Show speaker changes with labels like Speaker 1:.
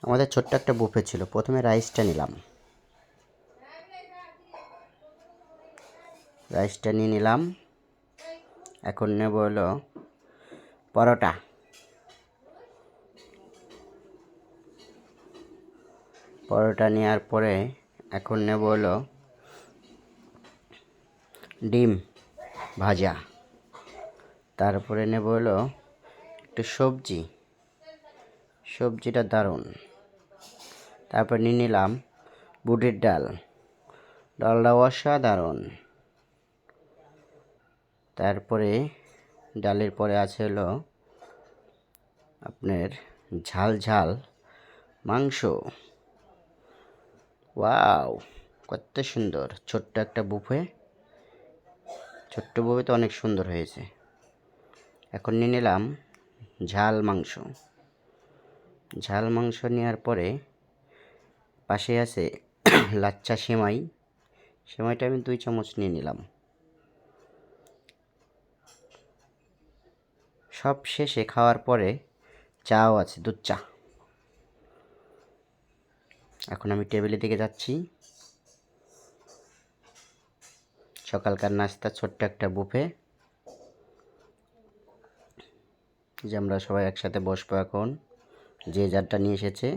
Speaker 1: আমাদের ছোট্ট একটা বুফে ছিল। প্রথমে রাইসটা নিলাম, নিয়ে নিলাম। এখন নেব হলো পরোটা। নেওয়ার পরে এখন নেব হলো ডিম ভাজা। তারপরে নেব হলো একটু সবজিটা দারুণ। তারপর নিয়ে নিলাম বুটের ডালটা অসাধারণ। তারপরে ডালের পরে আছে হলো আপনার ঝাল মাংস। ওয়াও, কত সুন্দর! ছোট্ট একটা বুফে, তো অনেক সুন্দর হয়েছে। এখন নিয়ে নিলাম ঝাল মাংস। নেওয়ার পরে পাশে আছে লাচ্চা সেমাইটা আমি 2 চামচ নিয়ে নিলাম। সব শেষে খাওয়ার পরে চাও আছে, দুধ চা। এখন আমি টেবিলের দিকে যাচ্ছি। সকালকার নাস্তা, ছোট্ট একটা বুফে, যে আমরা সবাই একসাথে বসবো। এখন যে যারটা নিয়ে এসেছে